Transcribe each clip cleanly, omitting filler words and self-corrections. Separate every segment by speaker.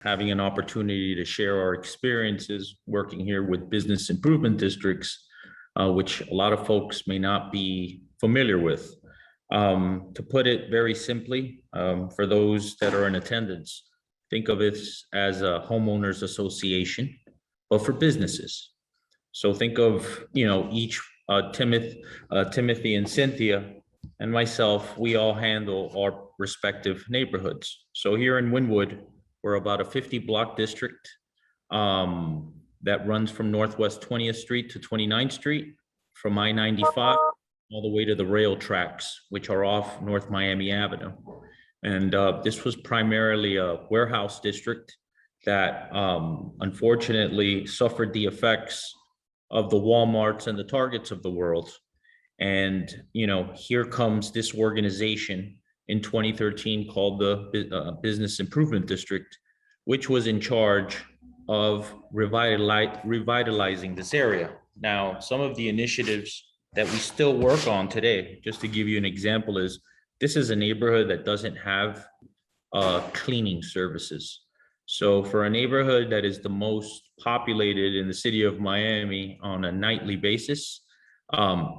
Speaker 1: having an opportunity to share our experiences working here with business improvement districts, which a lot of folks may not be familiar with. To put it very simply, for those that are in attendance, think of it as a homeowners association, but for businesses. So think of, each Timothy and Cynthia and myself, we all handle our respective neighborhoods. So here in Wynwood, we're about a 50-block district that runs from Northwest 20th Street to 29th Street, from I-95 all the way to the rail tracks, which are off North Miami Avenue. And this was primarily a warehouse district that unfortunately suffered the effects of the Walmarts and the Targets of the world. And, here comes this organization in 2013 called the Business Improvement District, which was in charge of revitalizing this area. Now, some of the initiatives that we still work on today, just to give you an example, is this is a neighborhood that doesn't have cleaning services. So for a neighborhood that is the most populated in the city of Miami on a nightly basis,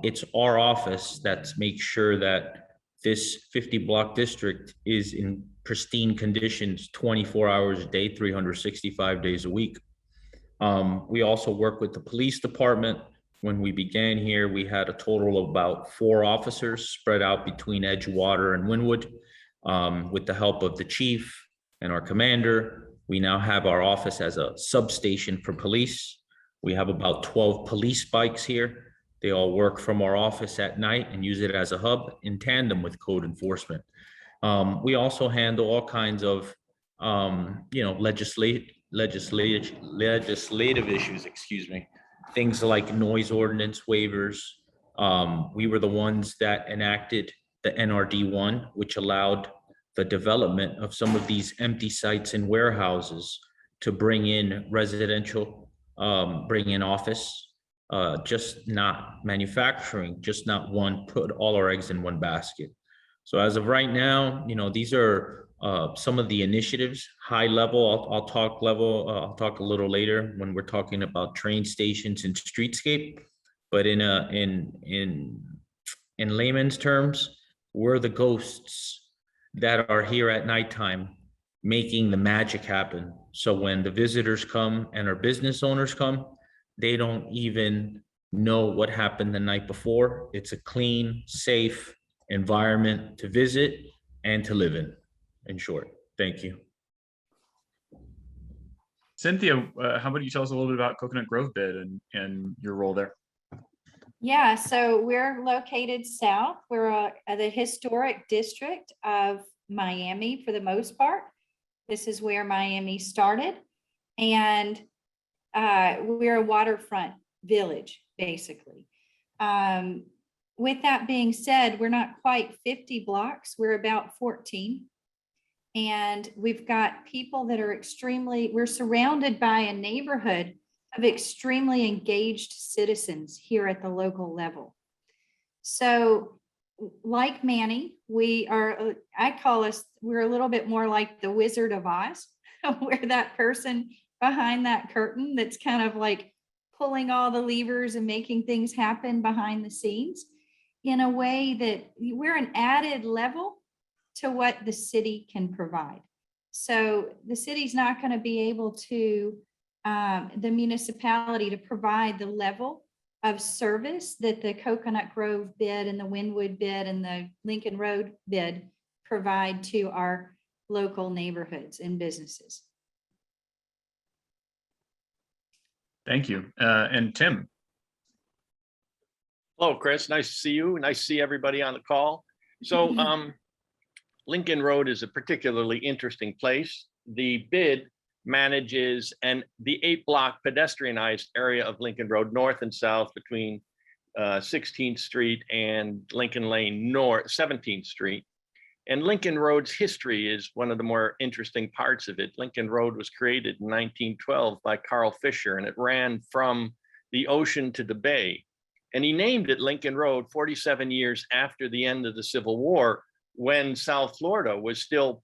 Speaker 1: it's our office that makes sure that this 50-block district is in pristine conditions 24 hours a day, 365 days a week. We also work with the police department. When we began here, we had a total of about 4 officers spread out between Edgewater and Wynwood. With the help of the chief and our commander, we now have our office as a substation for police. We have about 12 police bikes here. They all work from our office at night and use it as a hub in tandem with code enforcement. We also handle all kinds of, legislative issues, things like noise ordinance waivers. We were the ones that enacted the NRD1, which allowed the development of some of these empty sites and warehouses to bring in residential, bring in office, just not manufacturing, just not one, put all our eggs in one basket. So as of right now, these are some of the initiatives, high level. I'll talk a little later when we're talking about train stations and streetscape. But in layman's terms, we're the ghosts that are here at nighttime making the magic happen. So when the visitors come and our business owners come, they don't even know what happened the night before. It's a clean, safe environment to visit and to live in short. Thank you.
Speaker 2: Cynthia, how about you tell us a little bit about Coconut Grove Bid and your role there?
Speaker 3: Yeah, so we're located south. We're the historic district of Miami for the most part. This is where Miami started. And we're a waterfront village, basically. With that being said, we're not quite 50 blocks. We're about 14. And we've got people that are we're surrounded by a neighborhood of extremely engaged citizens here at the local level. So like Manny, we're a little bit more like the Wizard of Oz. We're that person behind that curtain that's kind of like pulling all the levers and making things happen behind the scenes in a way that we're an added level to what the city can provide. So the city's not going to be able to, the municipality to provide the level of service that the Coconut Grove bid and the Wynwood bid and the Lincoln Road bid provide to our local neighborhoods and businesses.
Speaker 2: Thank you. And Tim.
Speaker 4: Hello, Chris. Nice to see you. Nice to see everybody on the call. So Lincoln Road is a particularly interesting place. The bid manages the 8-block pedestrianized area of Lincoln Road, north and south between 16th Street and Lincoln Lane North, 17th Street. And Lincoln Road's history is one of the more interesting parts of it. Lincoln Road was created in 1912 by Carl Fisher, and it ran from the ocean to the bay. And he named it Lincoln Road 47 years after the end of the Civil War, when South Florida was still,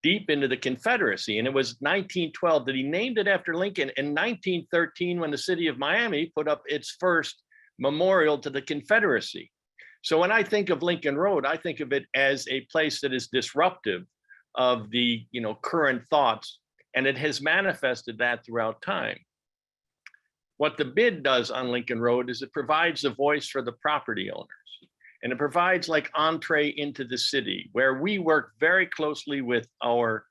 Speaker 4: deep into the Confederacy. And it was 1912 that he named it after Lincoln. In 1913, when the city of Miami put up its first memorial to the Confederacy. So when I think of Lincoln Road, I think of it as a place that is disruptive of the current thoughts, and it has manifested that throughout time. What the bid does on Lincoln Road is it provides a voice for the property owners, and it provides like entree into the city, where we work very closely with our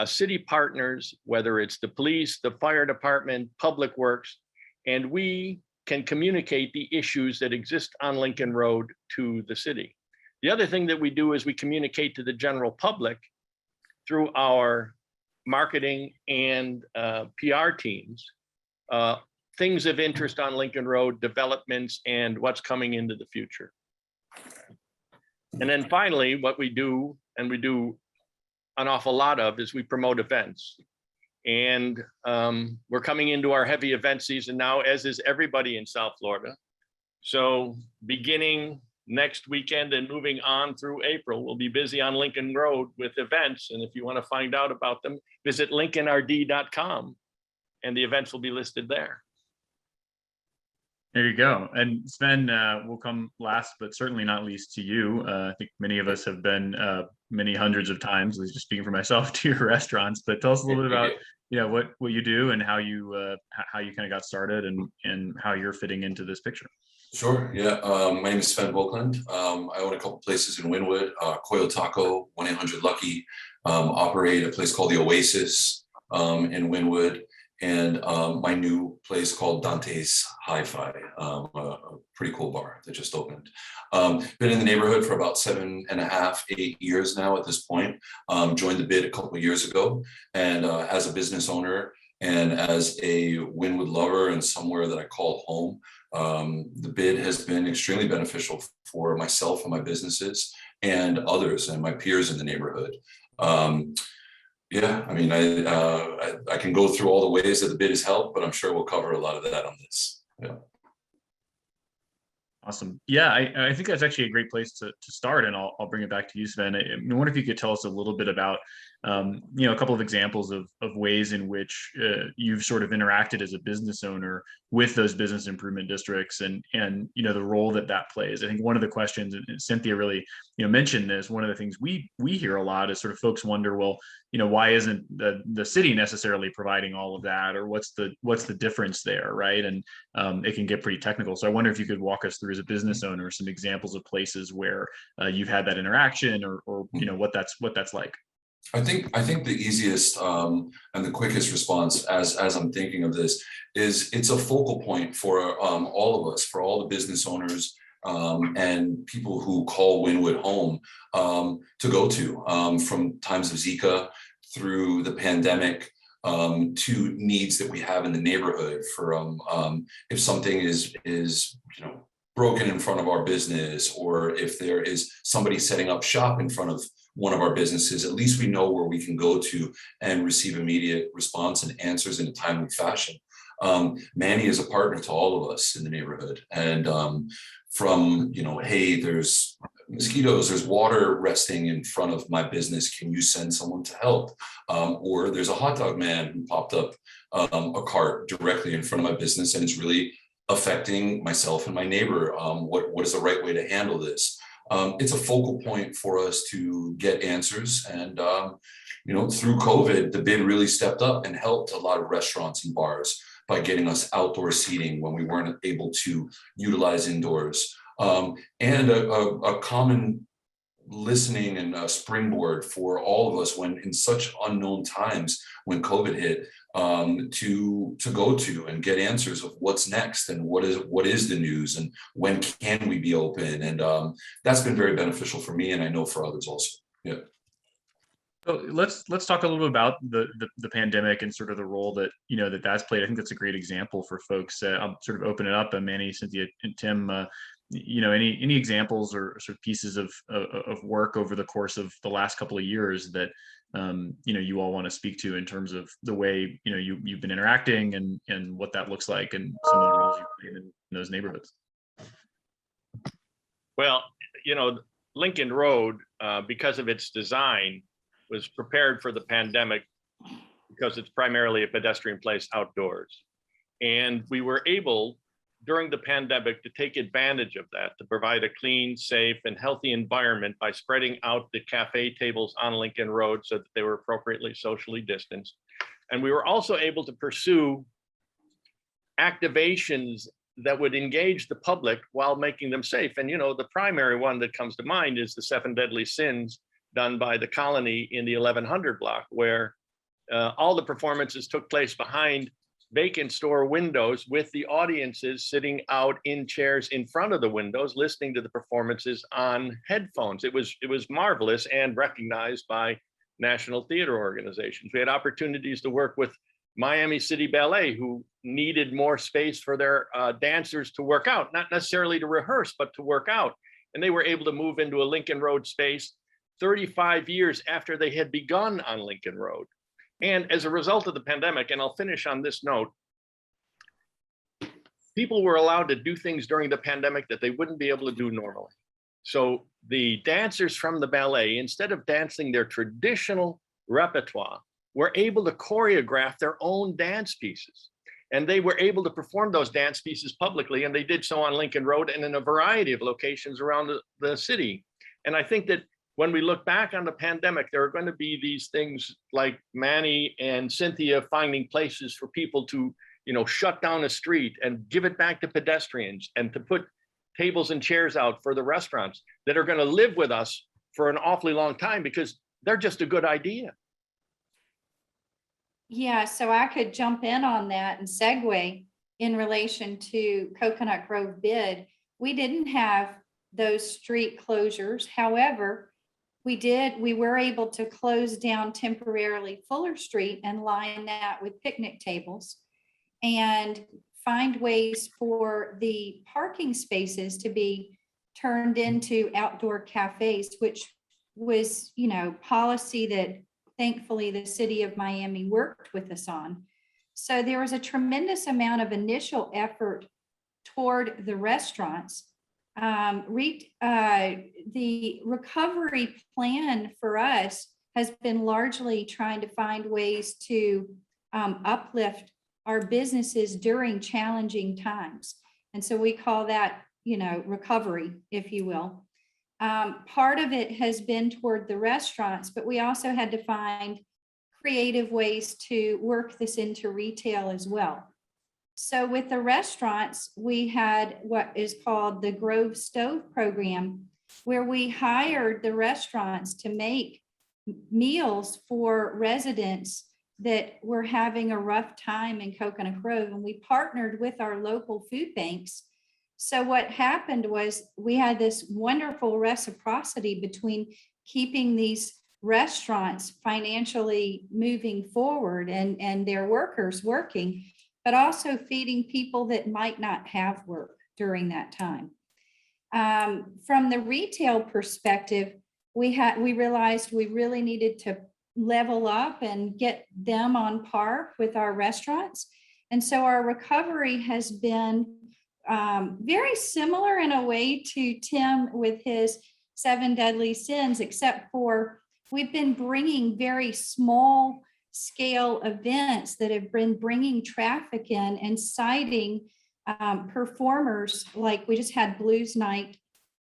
Speaker 4: city partners, whether it's the police, the fire department, public works, and we can communicate the issues that exist on Lincoln Road to the city. The other thing that we do is we communicate to the general public through our marketing and PR teams, things of interest on Lincoln Road, developments, and what's coming into the future. And then finally, what we do, and we do an awful lot of, is we promote events. And we're coming into our heavy event season now, as is everybody in South Florida. So beginning next weekend and moving on through April, we'll be busy on Lincoln Road with events. And if you want to find out about them, visit lincolnrd.com and the events will be listed there.
Speaker 2: There you go. And Sven will come last, but certainly not least to you. I think many of us have been many hundreds of times, at least just speaking for myself, to your restaurants. But tell us a little bit about what you do and how you kind of got started and how you're fitting into this picture.
Speaker 5: Sure. Yeah. My name is Sven Vogtland. I own a couple places in Wynwood, Coyo Taco, 1-800-LUCKY, operate a place called the Oasis in Wynwood, and my new place called Dante's Hi-Fi, a pretty cool bar that just opened. Been in the neighborhood for about 7.5, 8 years now at this point. Joined the bid a couple of years ago, and as a business owner and as a Wynwood lover and somewhere that I call home, the bid has been extremely beneficial for myself and my businesses and others and my peers in the neighborhood. Yeah, I mean, I can go through all the ways that the bid has helped, but I'm sure we'll cover a lot of that on this. Yeah.
Speaker 2: Awesome. Yeah, I think that's actually a great place to start, and I'll bring it back to you, Sven. I wonder if you could tell us a little bit about, a couple of examples of ways in which you've sort of interacted as a business owner with those business improvement districts, and the role that plays. I think one of the questions, and Cynthia really mentioned this, one of the things we hear a lot is sort of folks wonder, well, why isn't the city necessarily providing all of that, or what's the difference there, right? And it can get pretty technical. So I wonder if you could walk us through, as a business owner, some examples of places where you've had that interaction, or what that's like.
Speaker 5: I think the easiest and the quickest response, as I'm thinking of this, is it's a focal point for all of us, for all the business owners and people who call Wynwood home, to go to, from times of Zika through the pandemic, to needs that we have in the neighborhood. For if something is broken in front of our business, or if there is somebody setting up shop in front of one of our businesses, at least we know where we can go to and receive immediate response and answers in a timely fashion. Manny is a partner to all of us in the neighborhood, and from hey, there's mosquitoes, there's water resting in front of my business, can you send someone to help? Or there's a hot dog man who popped up a cart directly in front of my business, and it's really affecting myself and my neighbor. What is the right way to handle this? It's a focal point for us to get answers, and through COVID, the bid really stepped up and helped a lot of restaurants and bars by getting us outdoor seating when we weren't able to utilize indoors, and a common listening and a springboard for all of us when in such unknown times when COVID hit, to go to and get answers of what's next and what is the news and when can we be open, and that's been very beneficial for me, and I know for others also. Yeah.
Speaker 2: So let's talk a little bit about the pandemic and sort of the role that that's played. I think that's a great example for folks. I'll sort of open it up. Manny, Cynthia, and Tim. Any examples or sort of pieces of work over the course of the last couple of years that you all want to speak to in terms of the way you've been interacting and what that looks like, and some of the roles you've played in those neighborhoods.
Speaker 4: Well, Lincoln Road, because of its design, was prepared for the pandemic because it's primarily a pedestrian place outdoors. And we were able, during the pandemic, to take advantage of that, to provide a clean, safe, and healthy environment by spreading out the cafe tables on Lincoln Road so that they were appropriately socially distanced. And we were also able to pursue activations that would engage the public while making them safe. And, you know, the primary one that comes to mind is the 7 Deadly Sins done by the Colony in the 1100 block, where all the performances took place behind vacant store windows with the audiences sitting out in chairs in front of the windows, listening to the performances on headphones. It was marvelous and recognized by national theater organizations. We had opportunities to work with Miami City Ballet, who needed more space for their dancers to work out, not necessarily to rehearse, but to work out. And they were able to move into a Lincoln Road space 35 years after they had begun on Lincoln Road. And as a result of the pandemic, and I'll finish on this note, people were allowed to do things during the pandemic that they wouldn't be able to do normally. So the dancers from the ballet, instead of dancing their traditional repertoire, were able to choreograph their own dance pieces. And they were able to perform those dance pieces publicly, and they did so on Lincoln Road and in a variety of locations around the city. And I think that when we look back on the pandemic, there are going to be these things like Manny and Cynthia finding places for people to, you know, shut down a street and give it back to pedestrians, and to put tables and chairs out for the restaurants that are going to live with us for an awfully long time because they're just a good idea.
Speaker 3: Yeah, so I could jump in on that and segue in relation to Coconut Grove bid. We didn't have those street closures. However, we were able to close down temporarily Fuller Street and line that with picnic tables and find ways for the parking spaces to be turned into outdoor cafes, which was, you know, policy that thankfully the city of Miami worked with us on. So there was a tremendous amount of initial effort toward the restaurants. The recovery plan for us has been largely trying to find ways to uplift our businesses during challenging times. And so we call that, you know, recovery, if you will. Part of it has been toward the restaurants, but we also had to find creative ways to work this into retail as well. So with the restaurants, we had what is called the Grove Stove program, where we hired the restaurants to make meals for residents that were having a rough time in Coconut Grove, and we partnered with our local food banks. So what happened was we had this wonderful reciprocity between keeping these restaurants financially moving forward and their workers working, but also feeding people that might not have work during that time. From the retail perspective, we realized we really needed to level up and get them on par with our restaurants. And so our recovery has been very similar in a way to Tim with his 7 Deadly Sins, except for we've been bringing very small scale events that have been bringing traffic in and citing performers. Like we just had Blues Night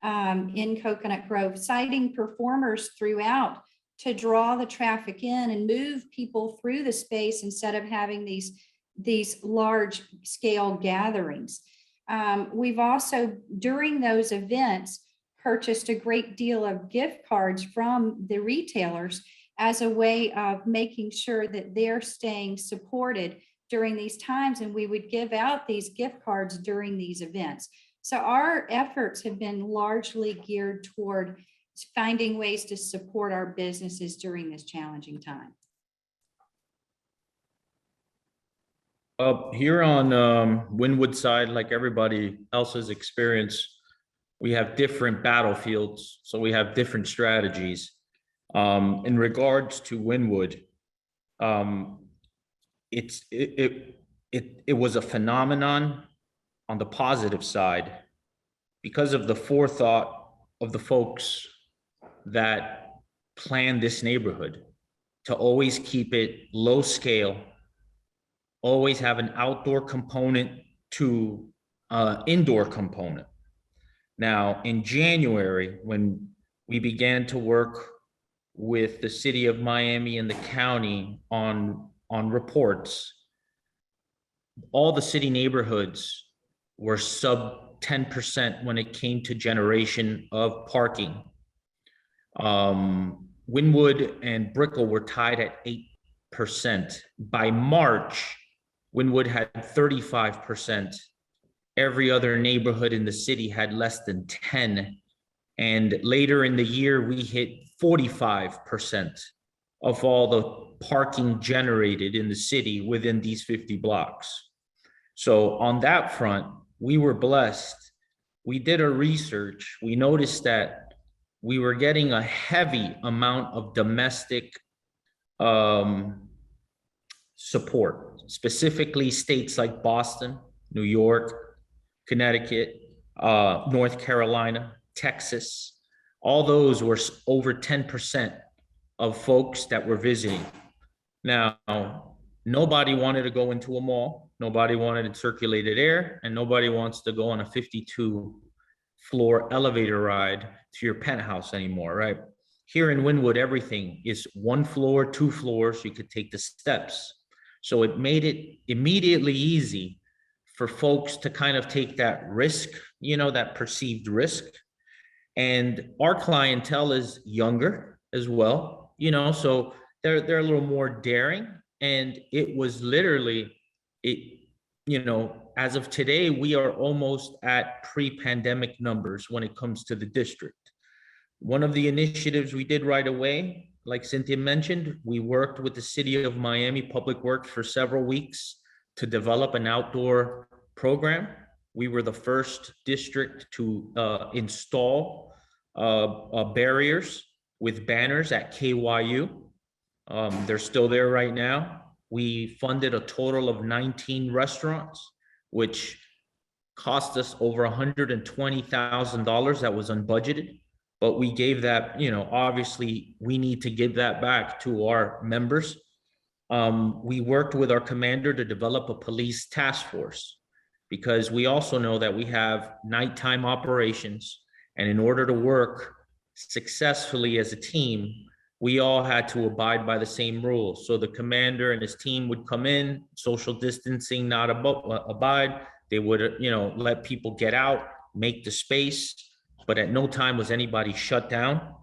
Speaker 3: in Coconut Grove, citing performers throughout to draw the traffic in and move people through the space instead of having these large scale gatherings. We've also, during those events, purchased a great deal of gift cards from the retailers as a way of making sure that they're staying supported during these times. And we would give out these gift cards during these events. So our efforts have been largely geared toward finding ways to support our businesses during this challenging time.
Speaker 1: Here on Wynwood side, like everybody else's experience, we have different battlefields, so we have different strategies. In regards to Wynwood, it was a phenomenon on the positive side because of the forethought of the folks that plan this neighborhood, to always keep it low scale, always have an outdoor component to indoor component. Now, in January, when we began to work with the city of Miami and the county on reports, all the city neighborhoods were sub 10% when it came to generation of parking. Wynwood and Brickell were tied at 8%. By March, Wynwood had 35%. Every other neighborhood in the city had less than 10. And later in the year, we hit 45% of all the parking generated in the city within these 50 blocks. So on that front, we were blessed. We did our research. We noticed that we were getting a heavy amount of domestic support, specifically states like Boston, New York, Connecticut, North Carolina, Texas. All those were over 10% of folks that were visiting. Now, nobody wanted to go into a mall. Nobody wanted circulated air, and nobody wants to go on a 52-floor elevator ride to your penthouse anymore, right? Here in Wynwood, everything is 1 floor, 2 floors. You could take the steps. So it made it immediately easy for folks to kind of take that risk, you know, that perceived risk. And our clientele is younger as well, you know, so they're a little more daring. And it was literally, you know, as of today, we are almost at pre-pandemic numbers when it comes to the district. One of the initiatives we did right away, like Cynthia mentioned, we worked with the city of Miami Public Works for several weeks to develop an outdoor program. We were the first district to install barriers with banners at KYU. They're still there right now. We funded a total of 19 restaurants, which cost us over $120,000 that was unbudgeted. But we gave that, you know, obviously we need to give that back to our members. We worked with our commander to develop a police task force, because we also know that we have nighttime operations. And in order to work successfully as a team, we all had to abide by the same rules. So the commander and his team would come in, social distancing, not abide. They would, you know, let people get out, make the space, but at no time was anybody shut down.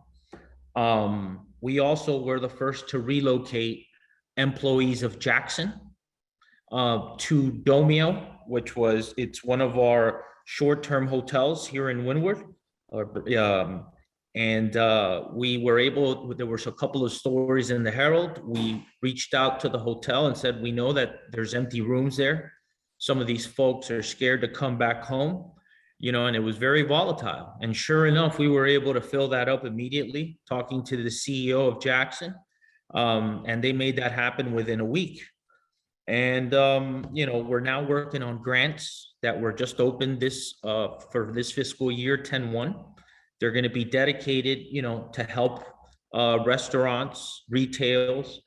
Speaker 1: We also were the first to relocate employees of Jackson to Domio, which was, it's one of our short-term hotels here in Wynwood. We were able, there was a couple of stories in the Herald. We reached out to the hotel and said, we know that there's empty rooms there. Some of these folks are scared to come back home, you know, and it was very volatile. And sure enough, we were able to fill that up immediately, talking to the CEO of Jackson. And they made that happen within a week. And, you know, we're now working on grants that were just opened this for this fiscal year, 10-1. They're going to be dedicated, you know, to help restaurants, retailers,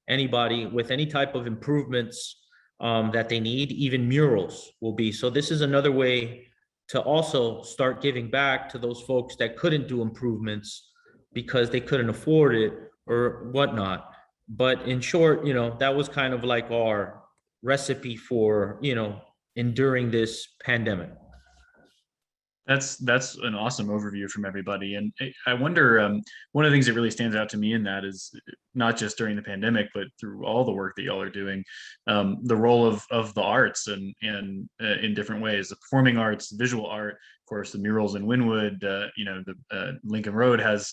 Speaker 1: anybody with any type of improvements that they need. Even murals will be. So this is another way to also start giving back to those folks that couldn't do improvements because they couldn't afford it or whatnot. But in short, you know, that was kind of like our recipe for, you know, enduring this pandemic.
Speaker 2: That's an awesome overview from everybody. And I wonder, one of the things that really stands out to me in that is not just during the pandemic, but through all the work that y'all are doing, the role of the arts and in different ways, the performing arts, visual art, of course, the murals in Wynwood, you know, the Lincoln Road has,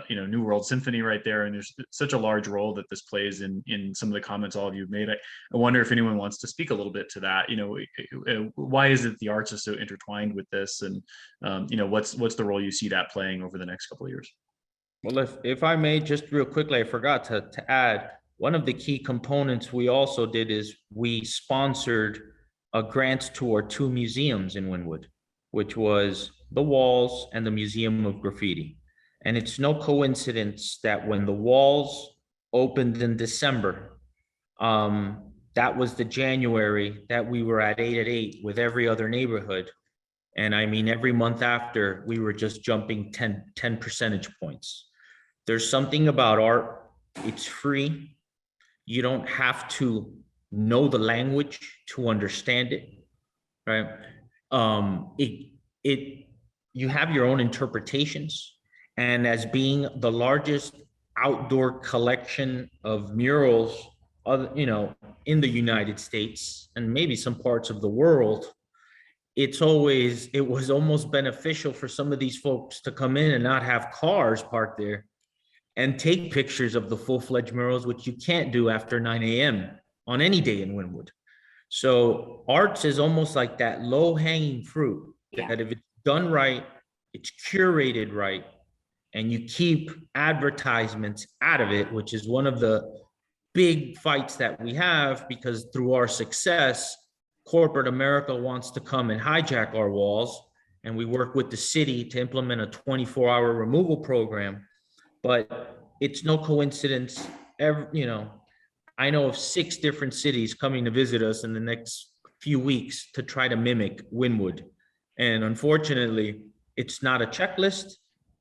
Speaker 2: you know, New World Symphony right there. And there's such a large role that this plays in some of the comments all of you have made. I wonder if anyone wants to speak a little bit to that. You know, why is it the arts are so intertwined with this? And, you know, what's the role you see that playing over the next couple of years?
Speaker 1: Well, if I may, just real quickly, I forgot to add, one of the key components we also did is we sponsored a grant to our 2 museums in Wynwood, which was the Walls and the Museum of Graffiti. And it's no coincidence that when the walls opened in December, that was the January that we were at 8 at 8 with every other neighborhood. And I mean, every month after, we were just jumping 10 percentage points. There's something about art, it's free. You don't have to know the language to understand it, right? You have your own interpretations. And as being the largest outdoor collection of murals, in the United States and maybe some parts of the world, it was almost beneficial for some of these folks to come in and not have cars parked there and take pictures of the full-fledged murals, which you can't do after 9 a.m. on any day in Wynwood. So arts is almost like that low-hanging fruit, that if it's done right, it's curated right, and you keep advertisements out of it, which is one of the big fights that we have, because through our success, corporate America wants to come and hijack our walls, and we work with the city to implement a 24-hour removal program. But it's no coincidence, I know of 6 different cities coming to visit us in the next few weeks to try to mimic Wynwood. And unfortunately, it's not a checklist,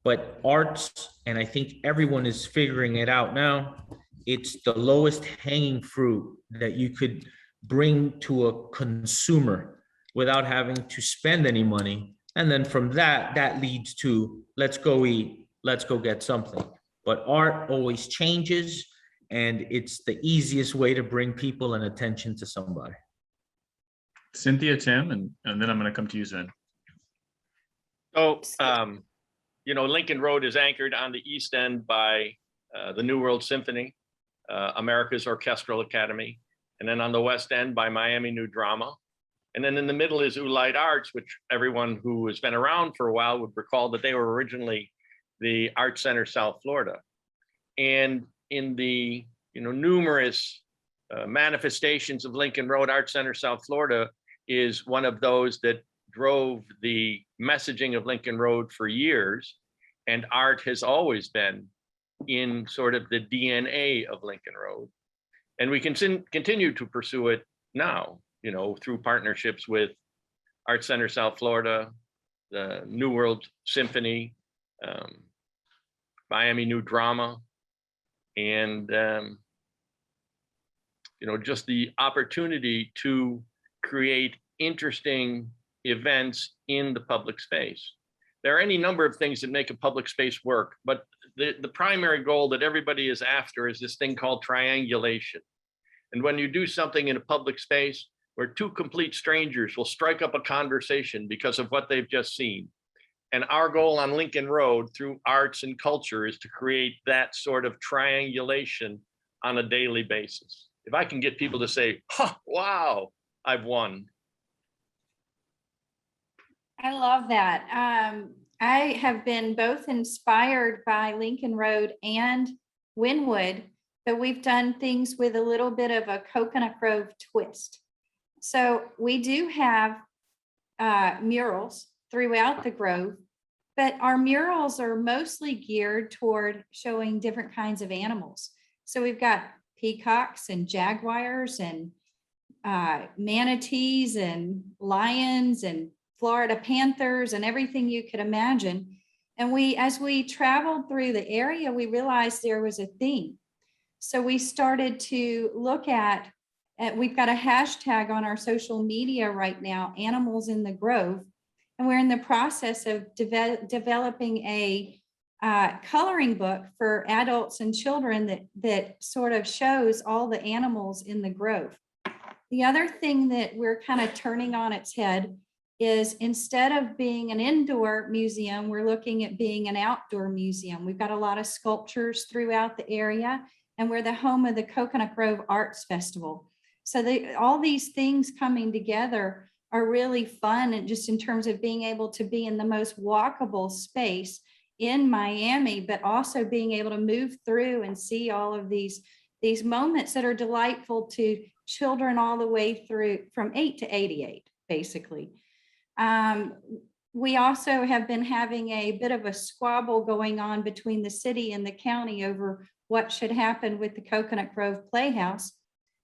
Speaker 1: but arts, and I think everyone is figuring it out now, it's the lowest hanging fruit that you could bring to a consumer without having to spend any money. And then from that leads to, let's go eat, let's go get something. But art always changes, and it's the easiest way to bring people and attention to somebody.
Speaker 2: Cynthia, Tim, and then I'm going to come to you, Sven.
Speaker 4: So, Lincoln Road is anchored on the east end by the New World Symphony, America's Orchestral Academy, and then on the west end by Miami New Drama. And then in the middle is Ulite Arts, which everyone who has been around for a while would recall that they were originally the Art Center South Florida. And in the numerous manifestations of Lincoln Road, Art Center South Florida is one of those that drove the messaging of Lincoln Road for years. And art has always been in sort of the DNA of Lincoln Road. And we can continue to pursue it now, through partnerships with Art Center South Florida, the New World Symphony, Miami New Drama, and just the opportunity to create interesting events in the public space. There are any number of things that make a public space work, but the primary goal that everybody is after is this thing called triangulation. And when you do something in a public space where 2 complete strangers will strike up a conversation because of what they've just seen. And our goal on Lincoln Road through arts and culture is to create that sort of triangulation on a daily basis. If I can get people to say, wow, I've won.
Speaker 3: I love that. I have been both inspired by Lincoln Road and Wynwood, but we've done things with a little bit of a Coconut Grove twist. So we do have murals throughout the Grove, but our murals are mostly geared toward showing different kinds of animals. So we've got peacocks and jaguars and manatees and lions and Florida panthers and everything you could imagine. And as we traveled through the area, we realized there was a theme. So we started to look at we've got a hashtag on our social media right now, Animals in the Grove. And we're in the process of developing a coloring book for adults and children that sort of shows all the animals in the Grove. The other thing that we're kind of turning on its head is, instead of being an indoor museum, we're looking at being an outdoor museum. We've got a lot of sculptures throughout the area, and we're the home of the Coconut Grove Arts Festival. So all these things coming together are really fun, and just in terms of being able to be in the most walkable space in Miami, but also being able to move through and see all of these moments that are delightful to children all the way through from 8 to 88, basically. we also have been having a bit of a squabble going on between the city and the county over what should happen with the Coconut Grove Playhouse.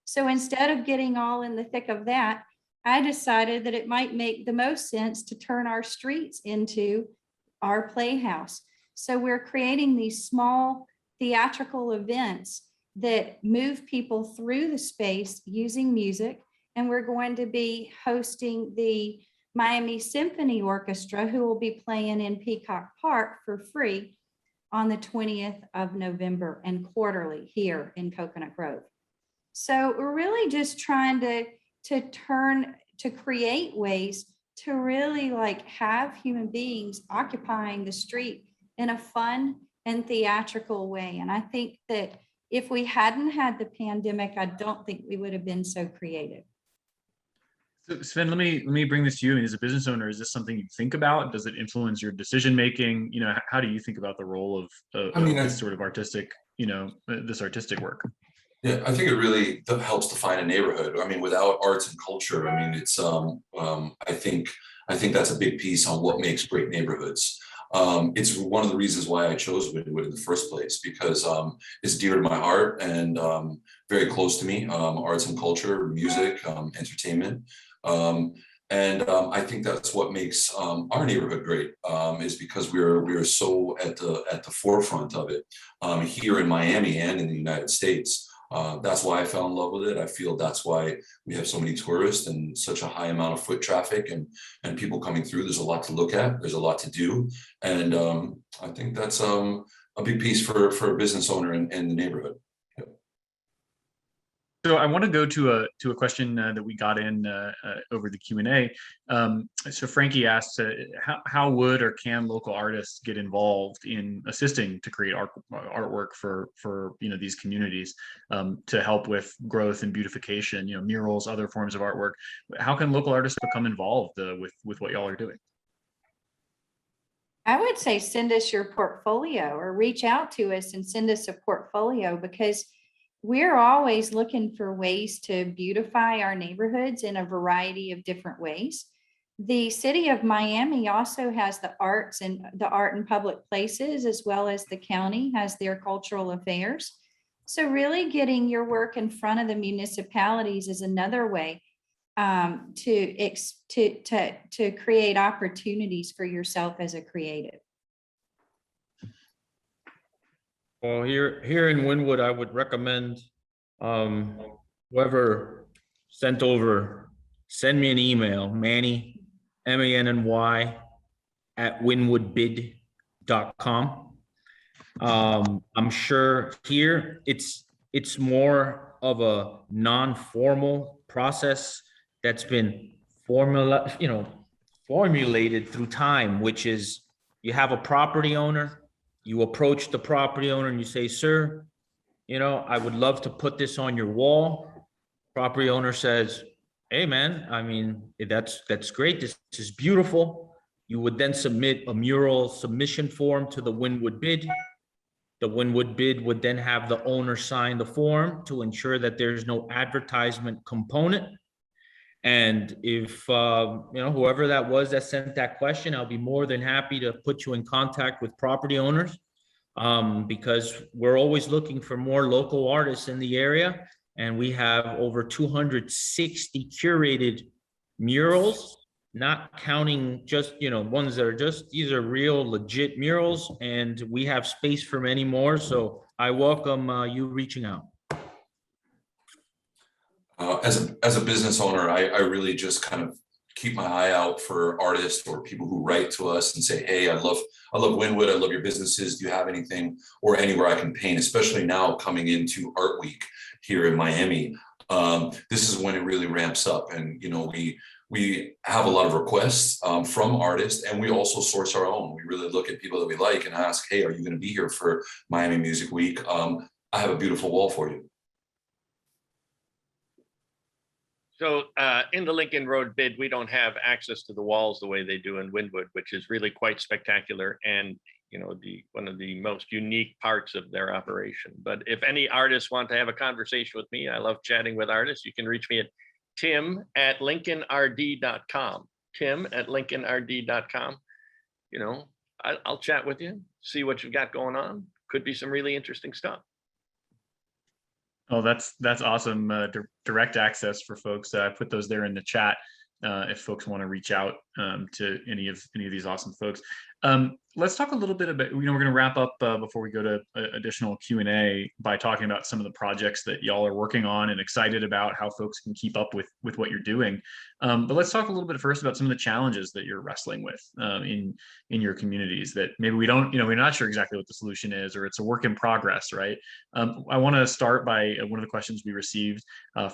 Speaker 3: So instead of getting all in the thick of that, I decided that it might make the most sense to turn our streets into our playhouse. So we're creating these small theatrical events that move people through the space using music. And we're going to be hosting the Miami Symphony Orchestra, who will be playing in Peacock Park for free on the 20th of November and quarterly here in Coconut Grove. So we're really just trying to create ways to really like have human beings occupying the street in a fun and theatrical way. And I think that if we hadn't had the pandemic, I don't think we would have been so creative.
Speaker 2: So Sven, let me bring this to you. And as a business owner, is this something you think about? Does it influence your decision making? You know, how do you think about the role of this sort of artistic, this artistic work?
Speaker 5: Yeah, I think it really helps define a neighborhood. I mean, without arts and culture, I mean, it's I think that's a big piece on what makes great neighborhoods. It's one of the reasons why I chose Wynwood in the first place, because it's dear to my heart and very close to me. Arts and culture, music, entertainment. I think that's what makes our neighborhood great, is because we're so at the forefront of it here in Miami and in the United States. That's why I fell in love with it. I feel that's why we have so many tourists and such a high amount of foot traffic and people coming through. There's a lot to look at. There's a lot to do. And I think that's a big piece for a business owner in the neighborhood. Yep.
Speaker 2: So I want to go to a question that we got in over the Q&A. So Frankie asked, how would or can local artists get involved in assisting to create artwork for these communities to help with growth and beautification, murals, other forms of artwork? How can local artists become involved with what y'all are doing?
Speaker 3: I would say send us your portfolio or reach out to us and send us a portfolio, because we're always looking for ways to beautify our neighborhoods in a variety of different ways. The city of Miami also has the art and public places, as well as the county has their cultural affairs. So really getting your work in front of the municipalities is another way to create opportunities for yourself as a creative.
Speaker 1: Well, here in Wynwood, I would recommend whoever send me an email, Manny, MANNY @wynwoodbid.com. I'm sure here it's more of a non-formal process that's been formulated through time, which is you have a property owner. You approach the property owner and you say, sir, I would love to put this on your wall. Property owner says, hey man, I mean, that's great. This is beautiful. You would then submit a mural submission form to the Wynwood bid. The Wynwood bid would then have the owner sign the form to ensure that there's no advertisement component. And if, whoever that was that sent that question, I'll be more than happy to put you in contact with property owners, because we're always looking for more local artists in the area. And we have over 260 curated murals, not counting just, ones that are these are real legit murals, and we have space for many more. So I welcome you reaching out.
Speaker 5: As a business owner, I really just kind of keep my eye out for artists or people who write to us and say, hey, I love Wynwood, I love your businesses. Do you have anything or anywhere I can paint, especially now coming into Art Week here in Miami? This is when it really ramps up. And, we have a lot of requests from artists, and we also source our own. We really look at people that we like and ask, hey, are you going to be here for Miami Music Week? I have a beautiful wall for you.
Speaker 4: So in the Lincoln Road bid, we don't have access to the walls the way they do in Wynwood, which is really quite spectacular and one of the most unique parts of their operation. But if any artists want to have a conversation with me, I love chatting with artists. You can reach me at tim@lincolnrd.com. tim@lincolnrd.com. You know, I'll chat with you, see what you've got going on. Could be some really interesting stuff.
Speaker 2: Oh, that's awesome. Direct access for folks. I put those there in the chat if folks want to reach out to any of these awesome folks. Let's talk a little bit about, we're going to wrap up before we go to additional Q&A by talking about some of the projects that y'all are working on and excited about, how folks can keep up with what you're doing. But let's talk a little bit first about some of the challenges that you're wrestling with in your communities that maybe we don't, we're not sure exactly what the solution is, or it's a work in progress, right? I want to start by one of the questions we received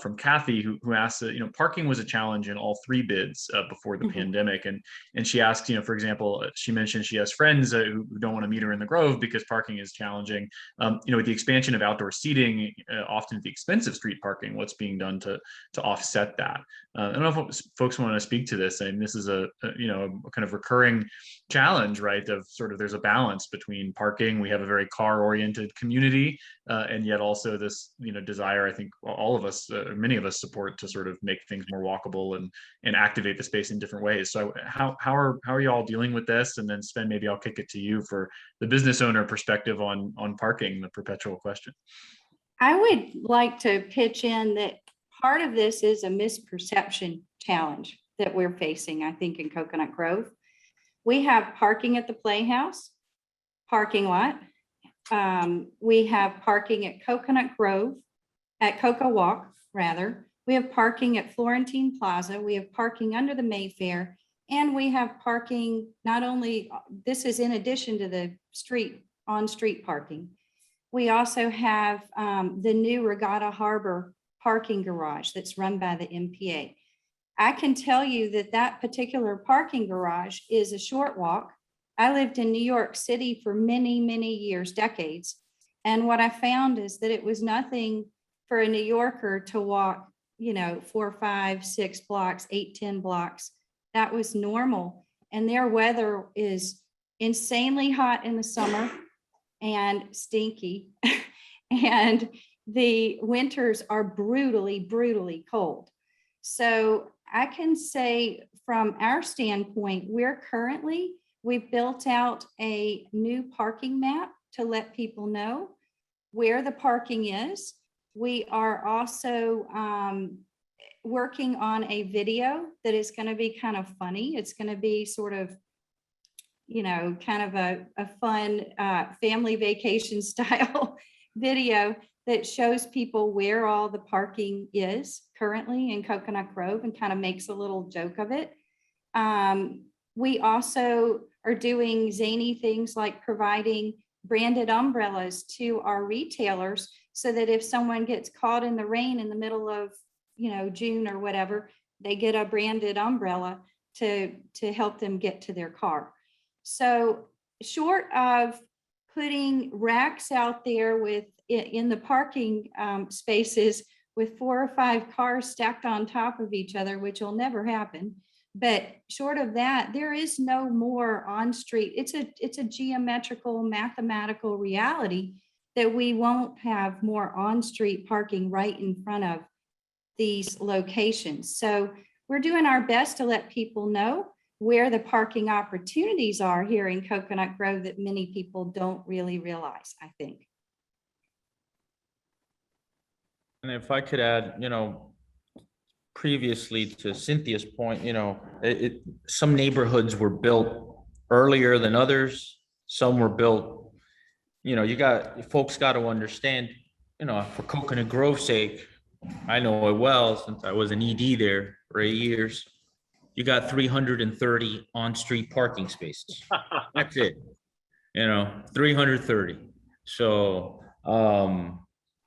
Speaker 2: from Kathy, who asked, parking was a challenge in all 3 bids before the pandemic. And she asked, for example, she mentioned she has friends who don't want to meet her in the Grove because parking is challenging. With the expansion of outdoor seating, often at the expense of street parking, what's being done to offset that? I don't know if folks want to speak to this. And this is a kind of recurring challenge, right? Of sort of, there's a balance between parking. We have a very car-oriented community, and yet also this, desire, I think all of us, many of us support to sort of make things more walkable and activate the space in different ways. So how are you all dealing with this? And then Sven, maybe I'll kick it to you for the business owner perspective on parking, the perpetual question.
Speaker 3: I would like to pitch in that part of this is a misperception challenge that we're facing, I think, in Coconut Grove. We have parking at the Playhouse parking lot. We have parking at Coconut Grove, at Coco Walk, rather. We have parking at Florentine Plaza. We have parking under the Mayfair. And we have parking, not only, this is in addition to the on-street parking. We also have the new Regatta Harbor parking garage that's run by the MPA. I can tell you that particular parking garage is a short walk. I lived in New York City for many, many years, decades. And what I found is that it was nothing for a New Yorker to walk, 4, 5, 6 blocks, 8, 10 blocks. That was normal. And their weather is insanely hot in the summer and stinky. And the winters are brutally, brutally cold. So I can say from our standpoint, we've built out a new parking map to let people know where the parking is. We are also working on a video that is going to be kind of funny. It's going to be sort of, kind of a fun family vacation style video that shows people where all the parking is currently in Coconut Grove and kind of makes a little joke of it. We also are doing zany things like providing branded umbrellas to our retailers so that if someone gets caught in the rain in the middle of, June or whatever, they get a branded umbrella to help them get to their car. So short of putting racks out there in the parking spaces with 4 or 5 cars stacked on top of each other, which will never happen. But short of that, there is no more on street. It's a geometrical, mathematical reality that we won't have more on street parking right in front of these locations. So we're doing our best to let people know where the parking opportunities are here in Coconut Grove that many people don't really realize, I think.
Speaker 1: And if I could add, previously to Cynthia's point, some neighborhoods were built earlier than others. Some were built, folks got to understand, for Coconut Grove's sake, I know it well since I was an ED there for 8 years. You got 330 on-street parking spaces. That's it. 330. So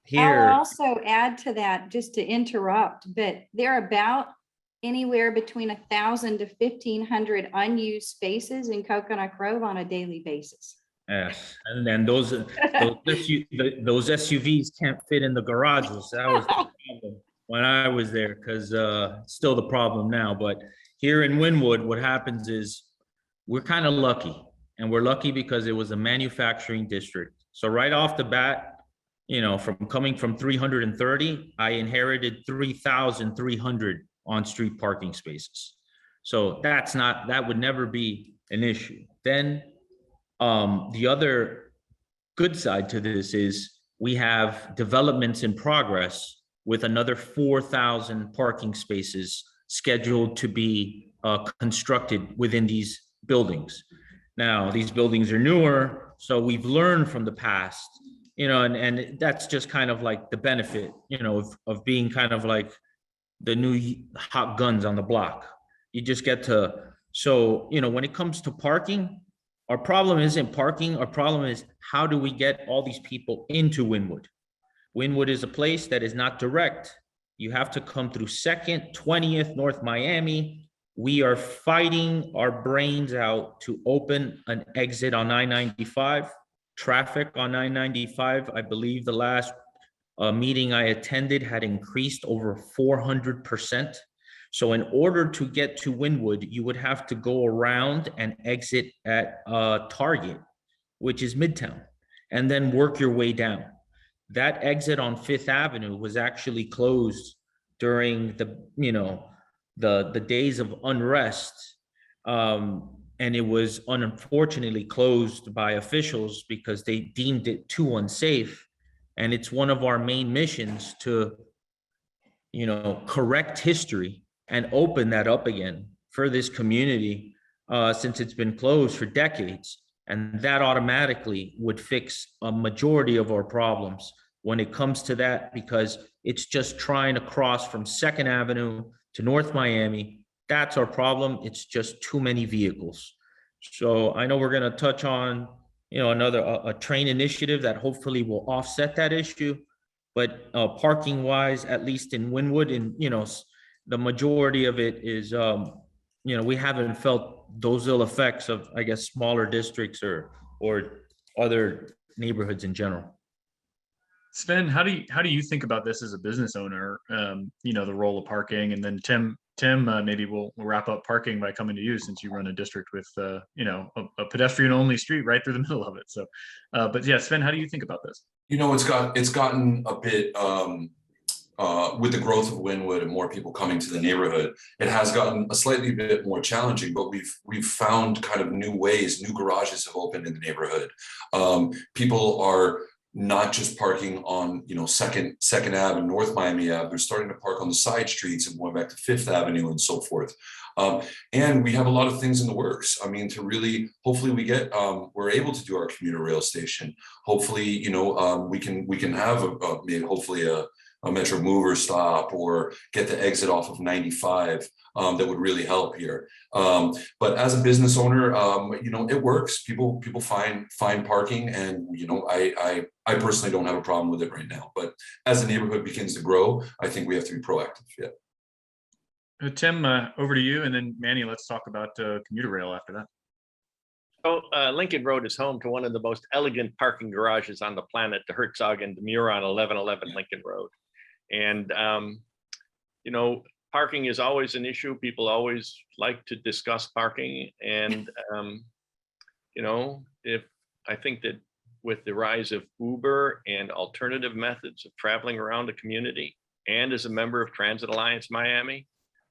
Speaker 1: here.
Speaker 3: I'll also add to that, just to interrupt, but they're about anywhere between 1,000 to 1,500 unused spaces in Coconut Grove on a daily basis.
Speaker 1: Yes, and then those SUVs can't fit in the garages. That was the problem when I was there, because still the problem now. But here in Wynwood, what happens is we're kind of lucky, and we're lucky because it was a manufacturing district. So right off the bat, from coming from 330, I inherited 3,300 on-street parking spaces. So that would never be an issue. Then the other good side to this is we have developments in progress with another 4,000 parking spaces scheduled to be constructed within these buildings. Now, these buildings are newer, so we've learned from the past, and that's just kind of like the benefit, of being kind of like the new hot guns on the block. You just get to, so, when it comes to parking, our problem isn't parking. Our problem is how do we get all these people into Wynwood? Wynwood is a place that is not direct. You have to come through 2nd, 20th, North Miami. We are fighting our brains out to open an exit on I-95. Traffic on I-95, I believe the last meeting I attended had increased over 400%. So in order to get to Wynwood, you would have to go around and exit at Target, which is Midtown, and then work your way down. That exit on 5th Avenue was actually closed during the days of unrest. And it was unfortunately closed by officials because they deemed it too unsafe. And it's one of our main missions to, correct history and open that up again for this community, since it's been closed for decades. And that automatically would fix a majority of our problems when it comes to that, because it's just trying to cross from 2nd Avenue to North Miami. That's our problem. It's just too many vehicles. So I know we're going to touch on, a train initiative that hopefully will offset that issue. But parking wise, at least in Wynwood, and, the majority of it is, we haven't felt those ill effects of, I guess, smaller districts or other neighborhoods in general.
Speaker 2: Sven, how do you think about this as a business owner? The role of parking, and then Tim, maybe we'll wrap up parking by coming to you, since you run a district with a pedestrian only street right through the middle of it. So, but yeah, Sven, how do you think about this?
Speaker 5: It's gotten a bit with the growth of Wynwood and more people coming to the neighborhood, it has gotten a slightly bit more challenging, but we've found kind of new ways, new garages have opened in the neighborhood. People are not just parking on, Second Ave and North Miami Ave, they're starting to park on the side streets and going back to 5th Avenue and so forth. And we have a lot of things in the works. I mean, to really, hopefully we're able to do our commuter rail station. Hopefully, we can have hopefully a Metro Mover stop, or get the exit off of 95. That would really help here. But as a business owner, it works. People find parking, and I personally don't have a problem with it right now. But as the neighborhood begins to grow, I think we have to be proactive. Yeah.
Speaker 2: Tim, over to you, and then Manny. Let's talk about commuter rail after that.
Speaker 4: So Lincoln Road is home to one of the most elegant parking garages on the planet, the Herzog and Demure on 1111 Lincoln Road. And parking is always an issue. People always like to discuss parking. And, I think that with the rise of Uber and alternative methods of traveling around the community, and as a member of Transit Alliance Miami,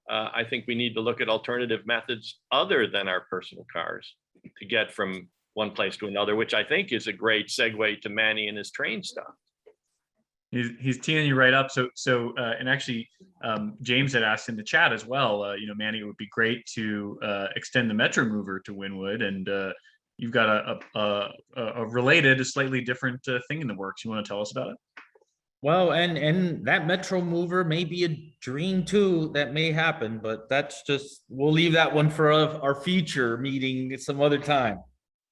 Speaker 4: I think we need to look at alternative methods other than our personal cars to get from one place to another, which I think is a great segue to Manny and his train stuff.
Speaker 2: He's teeing you right up. So, and actually, James had asked in the chat as well. Manny, it would be great to extend the Metro Mover to Wynwood, and you've got a related, a slightly different thing in the works. You want to tell us about it?
Speaker 1: Well, and that Metro Mover may be a dream too. That may happen, but we'll leave that one for our future meeting some other time.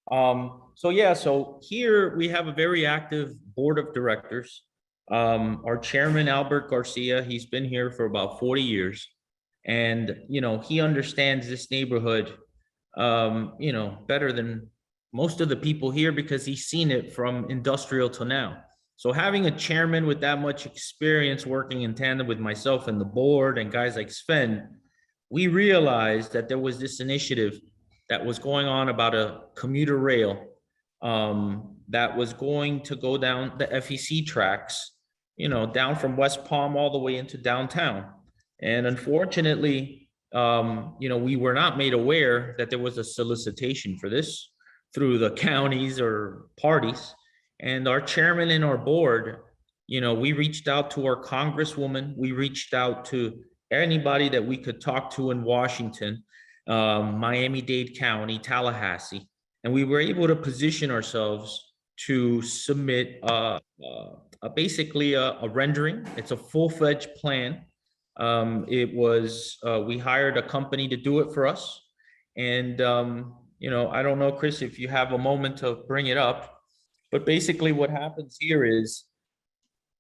Speaker 1: So here we have a very active board of directors. Our chairman, Albert Garcia, he's been here for about 40 years. And, he understands this neighborhood, better than most of the people here, because he's seen it from industrial to now. So having a chairman with that much experience working in tandem with myself and the board and guys like Sven, we realized that there was this initiative that was going on about a commuter rail that was going to go down the FEC tracks, down from West Palm all the way into downtown. And unfortunately, we were not made aware that there was a solicitation for this through the counties or parties. And our chairman and our board, we reached out to our congresswoman, we reached out to anybody that we could talk to in Washington, Miami-Dade County, Tallahassee, and we were able to position ourselves to submit basically a rendering. It's a full-fledged plan. We hired a company to do it for us. And, I don't know, Chris, if you have a moment to bring it up, but basically what happens here is,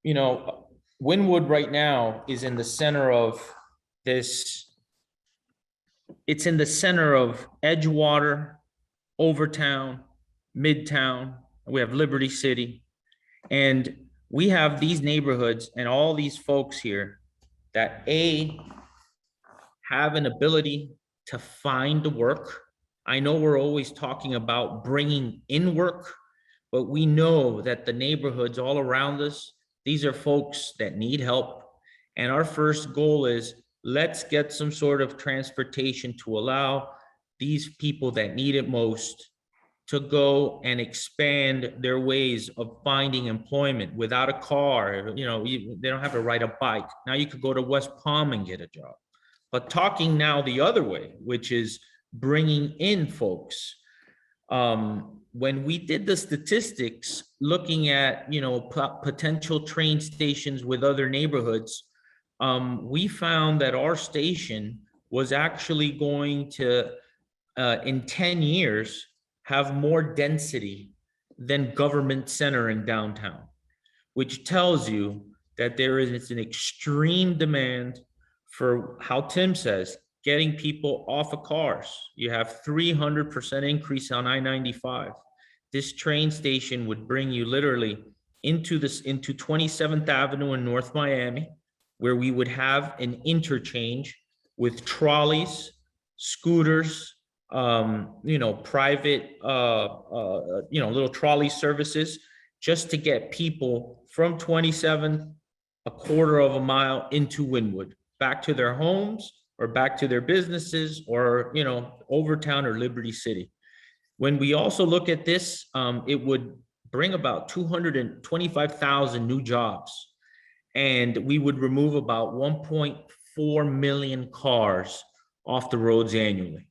Speaker 1: Wynwood right now is in the center of this. It's in the center of Edgewater, Overtown, Midtown. We have Liberty City. And we have these neighborhoods and all these folks here that have an ability to find work. I know we're always talking about bringing in work, but we know that the neighborhoods all around us, these are folks that need help. And our first goal is, let's get some sort of transportation to allow these people that need it most to go and expand their ways of finding employment without a car. They don't have to ride a bike. Now you could go to West Palm and get a job. But talking now the other way, which is bringing in folks. When we did the statistics, looking at, potential train stations with other neighborhoods, we found that our station was actually going to, in 10 years, have more density than Government Center in downtown, which tells you that there is an extreme demand for, how Tim says, getting people off of cars. You have 300% increase on I-95. This train station would bring you literally into 27th Avenue in North Miami, where we would have an interchange with trolleys, scooters, private, little trolley services, just to get people from 27th, a quarter of a mile into Wynwood, back to their homes or back to their businesses, or, Overtown or Liberty City. When we also look at this, it would bring about 225,000 new jobs, and we would remove about 1.4 million cars off the roads annually.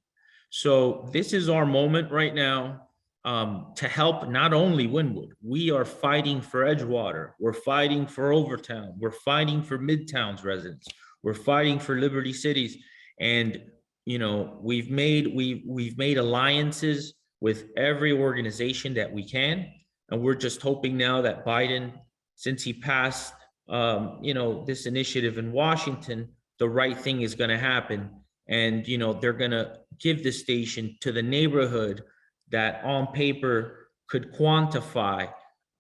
Speaker 1: So this is our moment right now, to help not only Wynwood. We are fighting for Edgewater. We're fighting for Overtown. We're fighting for Midtown's residents. We're fighting for Liberty Cities. And, we've made alliances with every organization that we can. And we're just hoping now that Biden, since he passed, this initiative in Washington, the right thing is going to happen. And, they're going to give the station to the neighborhood that on paper could quantify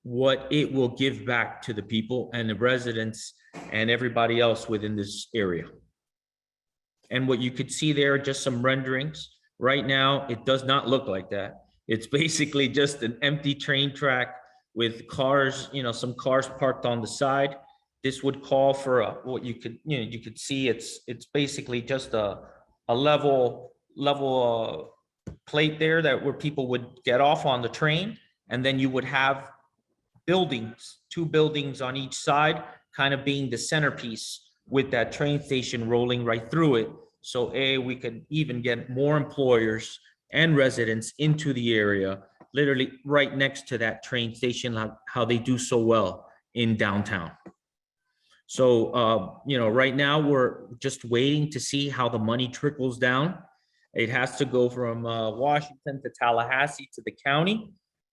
Speaker 1: what it will give back to the people and the residents and everybody else within this area. And what you could see there are just some renderings. Right now, it does not look like that. It's basically just an empty train track with cars, some cars parked on the side. This would call for what you could see. It's basically just a level plate there where people would get off on the train, and then you would have buildings, 2 buildings on each side, kind of being the centerpiece with that train station rolling right through it. So we could even get more employers and residents into the area, literally right next to that train station, like how they do so well in downtown. So, right now we're just waiting to see how the money trickles down. It has to go from Washington to Tallahassee to the county,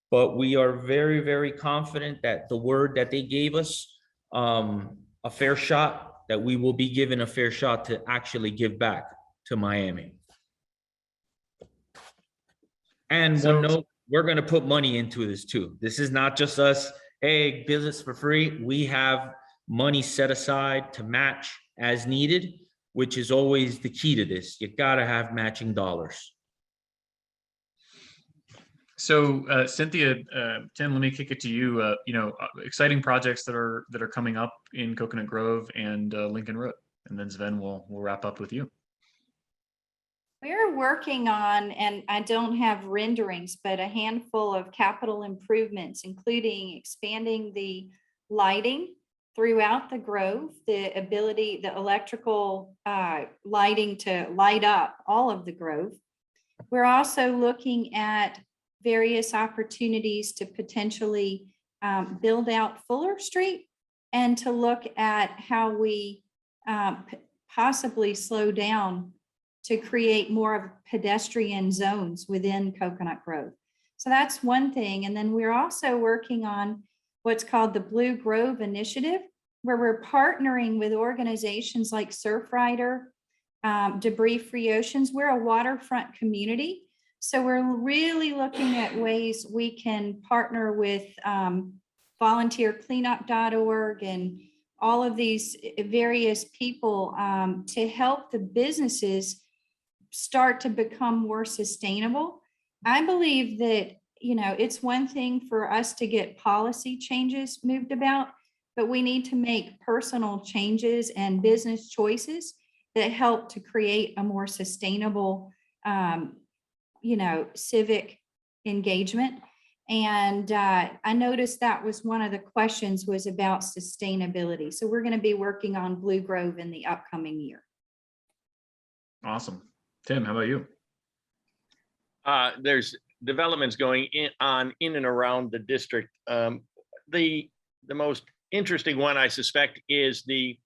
Speaker 1: but we are very, very confident that the word that they gave us, a fair shot, that we will be given a fair shot to actually give back to Miami. And one note, we're going to put money into this too. This is not just us, hey, business for free. We have money set aside to match as needed, which is always the key to this. You got to have matching dollars.
Speaker 2: So Cynthia, Tim, let me kick it to you. Exciting projects that are coming up in Coconut Grove and Lincoln Road, and then Sven will wrap up with you.
Speaker 3: We're working on, and I don't have renderings, but a handful of capital improvements, including expanding the lighting throughout the Grove, the ability, the electrical lighting to light up all of the Grove. We're also looking at various opportunities to potentially build out Fuller Street and to look at how we possibly slow down to create more of pedestrian zones within Coconut Grove. So that's one thing. And then we're also working on what's called the Blue Grove Initiative, where we're partnering with organizations like Surfrider, Debris Free Oceans. We're a waterfront community. So we're really looking at ways we can partner with volunteercleanup.org and all of these various people to help the businesses start to become more sustainable. I believe that, it's one thing for us to get policy changes moved about, but we need to make personal changes and business choices that help to create a more sustainable, civic engagement. And I noticed that was one of the questions was about sustainability. So we're going to be working on Blue Grove in the upcoming year.
Speaker 2: Awesome. Tim, how about you?
Speaker 4: There's developments going on in and around the district. The most interesting one, I suspect, is the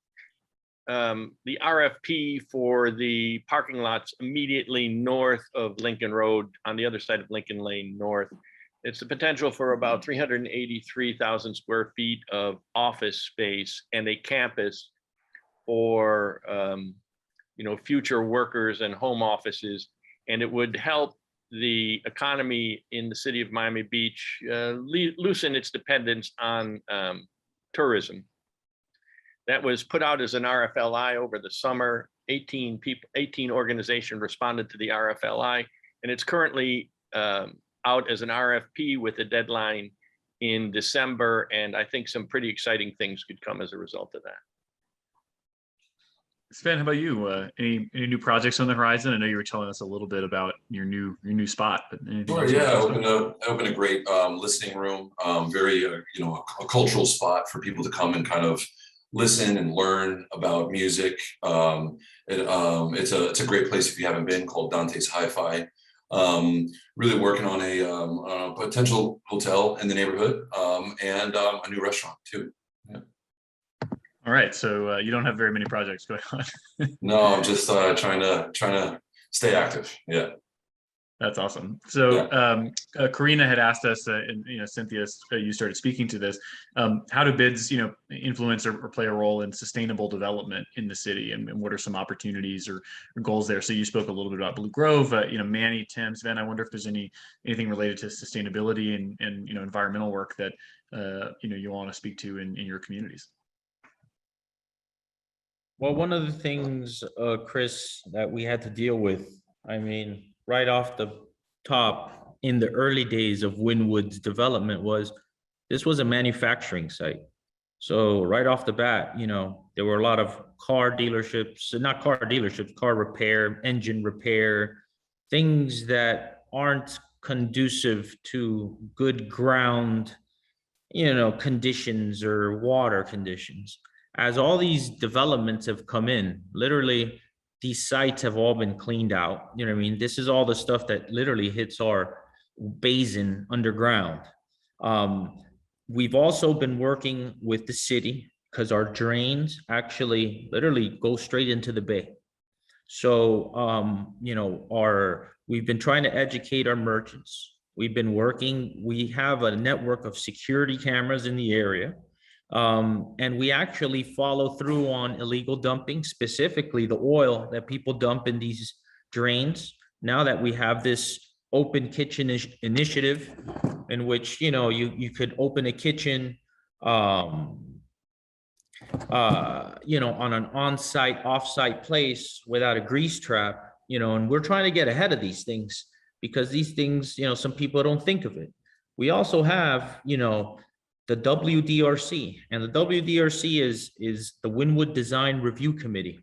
Speaker 4: RFP for the parking lots immediately north of Lincoln Road, on the other side of Lincoln Lane North. It's the potential for about 383,000 square feet of office space and a campus for future workers and home offices, and it would help the economy in the city of Miami Beach loosen its dependence on tourism. That was put out as an RFLI over the summer. 18 organizations responded to the RFLI, and it's currently out as an RFP with a deadline in December, and I think some pretty exciting things could come as a result of that.
Speaker 2: Sven, how about you? Any new projects on the horizon? I know you were telling us a little bit about your new spot, but anything else?
Speaker 5: Yeah, I opened a great listening room, very a cultural spot for people to come and kind of listen and learn about music. It's a great place if you haven't been, called Dante's Hi-Fi. Really working on a potential hotel in the neighborhood and a new restaurant too. Yeah.
Speaker 2: All right, so you don't have very many projects going on.
Speaker 5: No, I'm just trying to stay active. Yeah.
Speaker 2: That's awesome. So Karina had asked us, and Cynthia, you started speaking to this. How do bids, influence or play a role in sustainable development in the city, and what are some opportunities or goals there? So you spoke a little bit about Blue Grove. Manny, Tim, Sven. I wonder if there's anything related to sustainability and environmental work that you want to speak to in your communities.
Speaker 1: Well, one of the things, Chris, that we had to deal with, right off the top in the early days of Wynwood's development this was a manufacturing site. So right off the bat, there were a lot of car repair, engine repair, things that aren't conducive to good ground, conditions or water conditions. As all these developments have come in, literally, these sites have all been cleaned out. This is all the stuff that literally hits our basin underground. We've also been working with the city because our drains actually literally go straight into the bay. So, we've been trying to educate our merchants. We have a network of security cameras in the area. And we actually follow through on illegal dumping, specifically the oil that people dump in these drains. Now that we have this open kitchen initiative in which, you could open a kitchen, on an on-site, off-site place without a grease trap, and we're trying to get ahead of these things because these things, some people don't think of it. We also have, the WDRC, and the WDRC is the Wynwood Design Review Committee.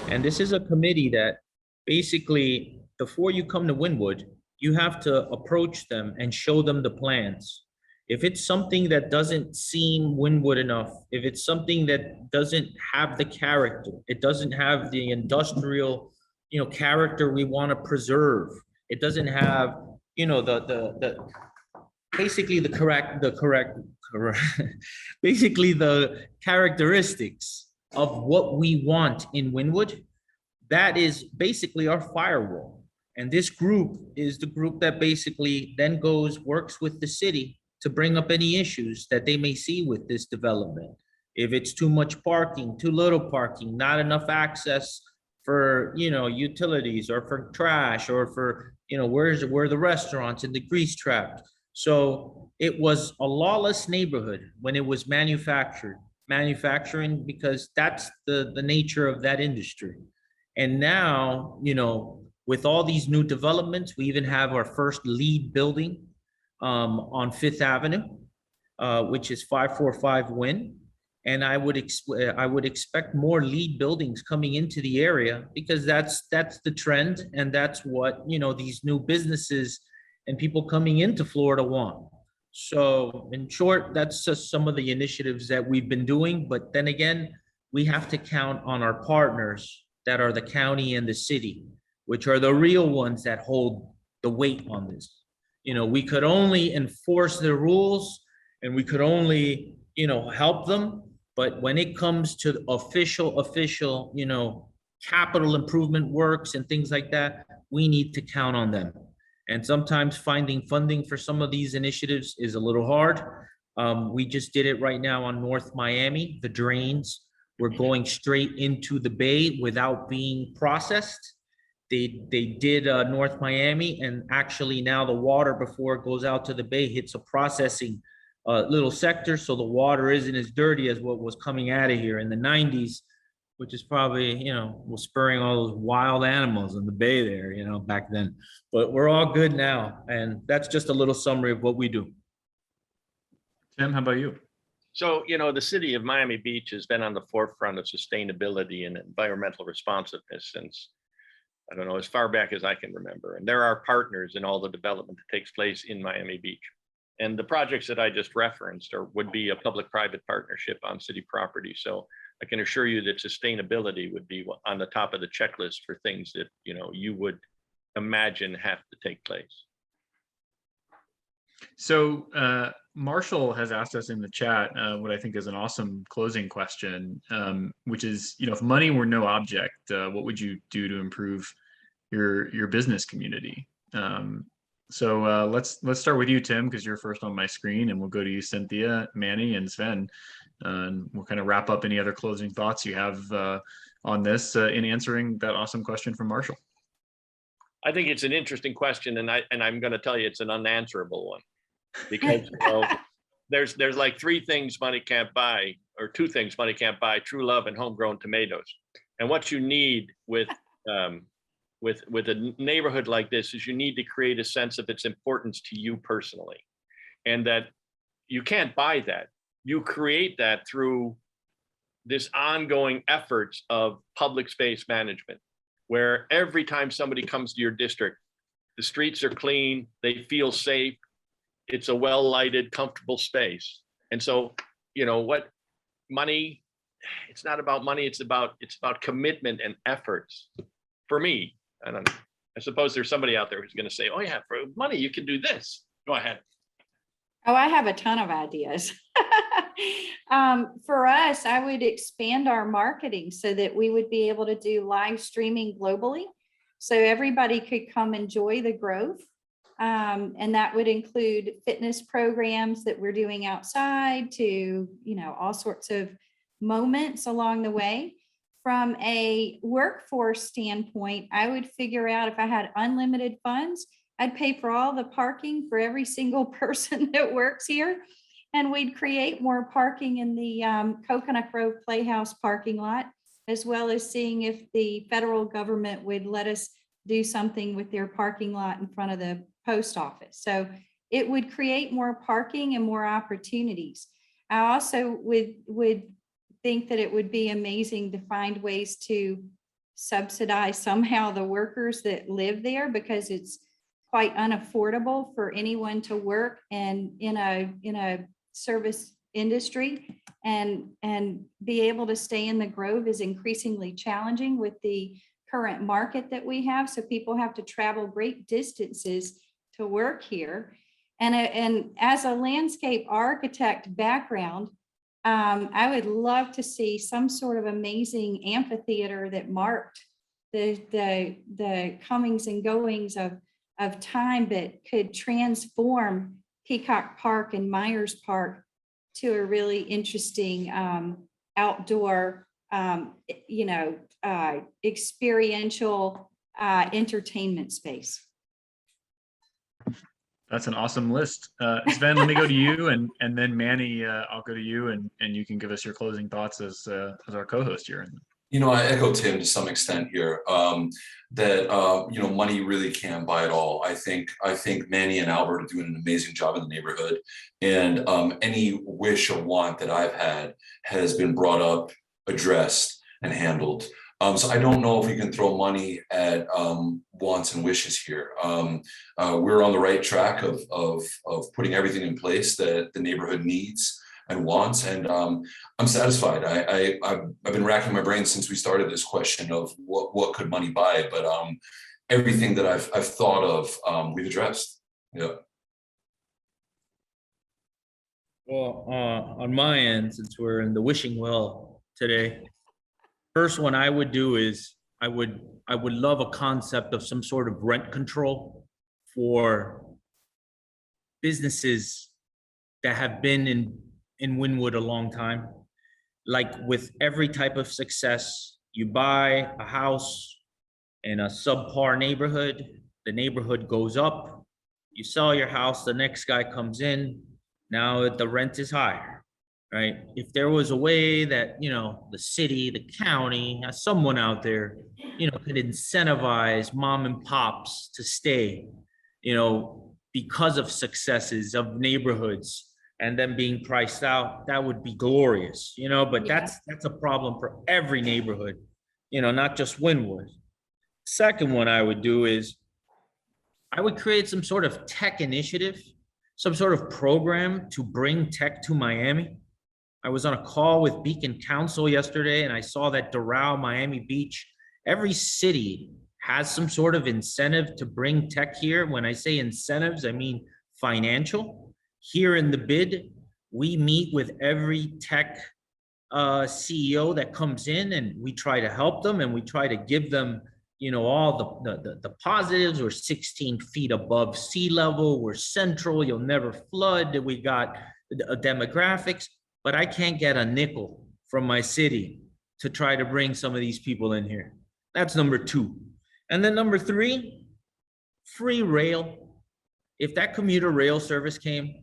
Speaker 1: And this is a committee that basically before you come to Wynwood, you have to approach them and show them the plans. If it's something that doesn't seem Wynwood enough, if it's something that doesn't have the character, it doesn't have the industrial, character we want to preserve. It doesn't have, basically basically the characteristics of what we want in Wynwood. That is basically our firewall. And this group is the group that basically then works with the city to bring up any issues that they may see with this development. If it's too much parking, too little parking, not enough access for, utilities or for trash or for, where the restaurants and the grease trapped. So it was a lawless neighborhood when it was manufacturing, because that's the nature of that industry. And now, with all these new developments, we even have our first LEED building on 5th Avenue, which is 545 Wynn. And I would expect more LEED buildings coming into the area, because that's the trend, and that's what these new businesses and people coming into Florida want. So in short, that's just some of the initiatives that we've been doing. But then again, we have to count on our partners that are the county and the city, which are the real ones that hold the weight on this. We could only enforce the rules and we could only, help them. But when it comes to official, capital improvement works and things like that, we need to count on them. And sometimes finding funding for some of these initiatives is a little hard. We just did it right now on North Miami. The drains were going straight into the bay without being processed. They did North Miami, and actually now the water, before it goes out to the bay, hits a processing little sector, so the water isn't as dirty as what was coming out of here in the 90s, which is probably, was spurring all those wild animals in the bay there, back then. But we're all good now, and that's just a little summary of what we do.
Speaker 2: Tim, how about you?
Speaker 4: So, the city of Miami Beach has been on the forefront of sustainability and environmental responsiveness since, I don't know, as far back as I can remember. And there are partners in all the development that takes place in Miami Beach. And the projects that I just referenced would be a public-private partnership on city property. So I can assure you that sustainability would be on the top of the checklist for things that, you would imagine have to take place.
Speaker 2: So Marshall has asked us in the chat what I think is an awesome closing question, which is, if money were no object, what would you do to improve your business community? So let's start with you, Tim, because you're first on my screen, and we'll go to you, Cynthia, Manny, and Sven. And we'll kind of wrap up any other closing thoughts you have on this in answering that awesome question from Marshall.
Speaker 4: I think it's an interesting question, and I'm going to tell you it's an unanswerable one, because there's like three things money can't buy, or two things money can't buy: true love and homegrown tomatoes. And what you need with a neighborhood like this is you need to create a sense of its importance to you personally, and that you can't buy that. You create that through this ongoing efforts of public space management, where every time somebody comes to your district, the streets are clean, they feel safe, it's a well-lighted, comfortable space. And so, what money, it's not about money, it's about commitment and efforts. For me, I don't know, I suppose there's somebody out there who's going to say, oh yeah, for money, you can do this. Go ahead.
Speaker 3: Oh, I have a ton of ideas. For us, I would expand our marketing so that we would be able to do live streaming globally, so everybody could come enjoy the growth. And that would include fitness programs that we're doing outside to, all sorts of moments along the way. From a workforce standpoint, I would figure out, if I had unlimited funds, I'd pay for all the parking for every single person that works here. And we'd create more parking in the Coconut Grove Playhouse parking lot, as well as seeing if the federal government would let us do something with their parking lot in front of the post office. So it would create more parking and more opportunities. I also would think that it would be amazing to find ways to subsidize somehow the workers that live there, because it's quite unaffordable for anyone to work in a service industry, and be able to stay in the Grove is increasingly challenging with the current market that we have. So people have to travel great distances to work here. And as a landscape architect background, I would love to see some sort of amazing amphitheater that marked the comings and goings of time, that could transform Peacock Park and Myers Park to a really interesting outdoor, experiential entertainment space.
Speaker 2: That's an awesome list. Sven, let me go to you, and then Manny, I'll go to you, and you can give us your closing thoughts as our co-host here.
Speaker 5: I echo Tim to some extent here, that money really can't buy it all. I think Manny and Albert are doing an amazing job in the neighborhood, and any wish or want that I've had has been brought up, addressed, and handled. So I don't know if we can throw money at wants and wishes here. We're on the right track of putting everything in place that the neighborhood needs and wants, and I'm satisfied. I've been racking my brain since we started this question of what could money buy, but everything that I've thought of, we've addressed. Yeah.
Speaker 1: Well, on my end, since we're in the wishing well today, first one I would do is I would love a concept of some sort of rent control for businesses that have been in Wynwood a long time. Like with every type of success, you buy a house in a subpar neighborhood, the neighborhood goes up, you sell your house, the next guy comes in, now the rent is higher, right? If there was a way that, the city, the county, someone out there, could incentivize mom and pops to stay, because of successes of neighborhoods and then being priced out, that would be glorious, but that's a problem for every neighborhood, not just Wynwood. Second one I would do is I would create some sort of tech initiative, some sort of program to bring tech to Miami. I was on a call with Beacon Council yesterday, and I saw that Doral, Miami Beach, every city has some sort of incentive to bring tech here. When I say incentives, I mean financial. Here in the bid, we meet with every tech CEO that comes in, and we try to help them, and we try to give them all the positives. We're 16 feet above sea level, we're central, you'll never flood, we got demographics, but I can't get a nickel from my city to try to bring some of these people in here. That's number two. And then number three, free rail. If that commuter rail service came,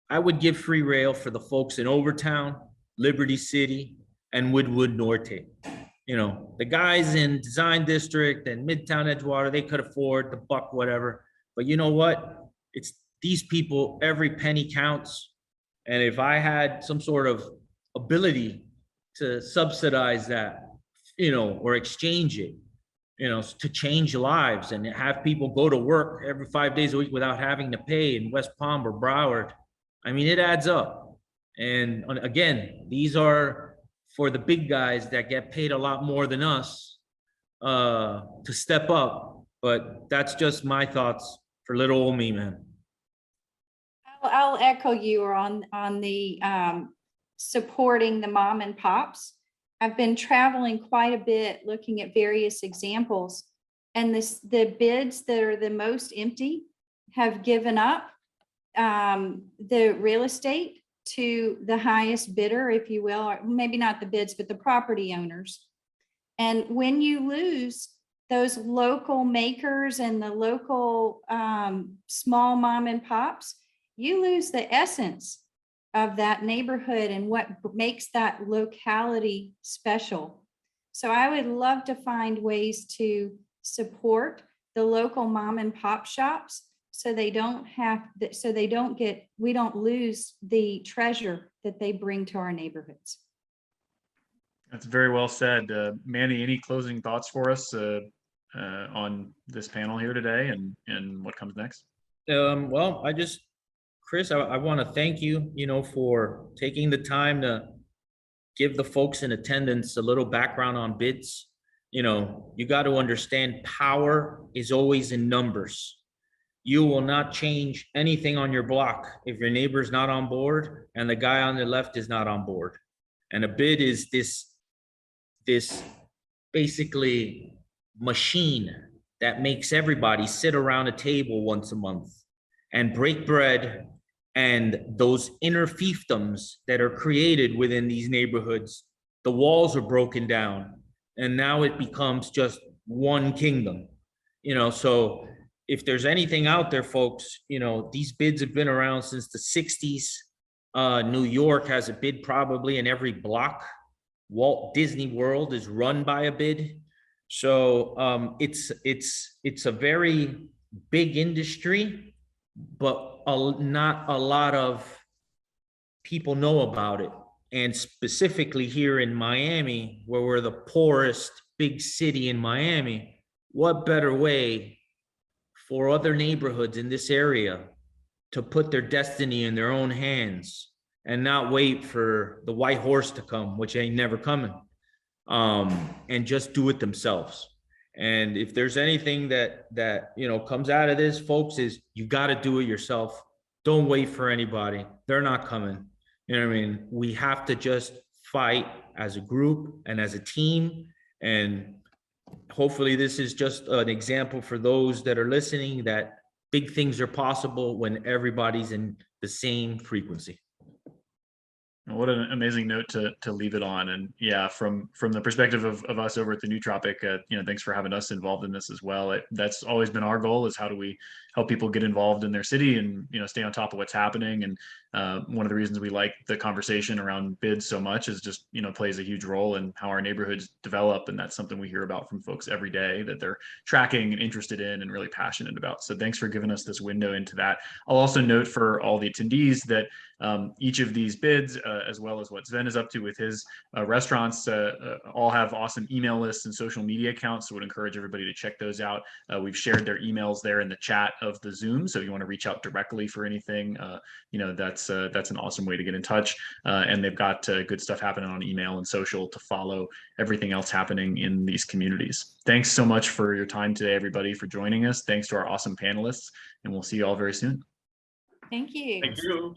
Speaker 1: I would give free rail for the folks in Overtown, Liberty City, and Wynwood Norte. The guys in Design District and Midtown Edgewater, they could afford the buck, whatever. But you know what? It's these people, every penny counts. And if I had some sort of ability to subsidize that, or exchange it, to change lives and have people go to work every 5 days a week without having to pay in West Palm or Broward, I mean, it adds up. And again, these are for the big guys that get paid a lot more than us to step up. But that's just my thoughts for little old me, man.
Speaker 3: I'll echo you on the supporting the mom and pops. I've been traveling quite a bit looking at various examples, and the bids that are the most empty have given up the real estate to the highest bidder, if you will, or maybe not the bids, but the property owners. And when you lose those local makers and the local small mom and pops, you lose the essence of that neighborhood and what makes that locality special. So I would love to find ways to support the local mom and pop shops, so we don't lose the treasure that they bring to our neighborhoods.
Speaker 2: That's very well said. Manny, any closing thoughts for us on this panel here today and what comes next?
Speaker 1: Well, Chris, I want to thank you, for taking the time to give the folks in attendance a little background on bids. You got to understand power is always in numbers. You will not change anything on your block if your neighbor's not on board and the guy on the left is not on board. And a bid is this basically machine that makes everybody sit around a table once a month and break bread. And those inner fiefdoms that are created within these neighborhoods, the walls are broken down and now it becomes just one kingdom. So if there's anything out there, folks, these bids have been around since the 60s. New York has a bid probably in every block. Walt Disney World is run by a bid. So it's a very big industry, but not a lot of people know about it. And specifically here in Miami, where we're the poorest big city in Miami, what better way for other neighborhoods in this area to put their destiny in their own hands and not wait for the white horse to come, which ain't never coming, and just do it themselves. And if there's anything that comes out of this, folks, is you got to do it yourself. Don't wait for anybody. They're not coming. We have to just fight as a group and as a team. And hopefully this is just an example for those that are listening that big things are possible when everybody's in the same frequency.
Speaker 2: What an amazing note to leave it on. And yeah, from the perspective of us over at the New Tropic, thanks for having us involved in this as well. That's always been our goal, is how do we help people get involved in their city and stay on top of what's happening. And one of the reasons we like the conversation around bids so much is just plays a huge role in how our neighborhoods develop. And that's something we hear about from folks every day that they're tracking and interested in and really passionate about. So thanks for giving us this window into that. I'll also note for all the attendees that each of these bids, as well as what Sven is up to with his restaurants, all have awesome email lists and social media accounts. So would encourage everybody to check those out. We've shared their emails there in the chat of the Zoom. So if you want to reach out directly for anything, that's an awesome way to get in touch. And they've got good stuff happening on email and social to follow everything else happening in these communities. Thanks so much for your time today, everybody, for joining us. Thanks to our awesome panelists, and we'll see you all very soon.
Speaker 3: Thank you.
Speaker 4: Thank you.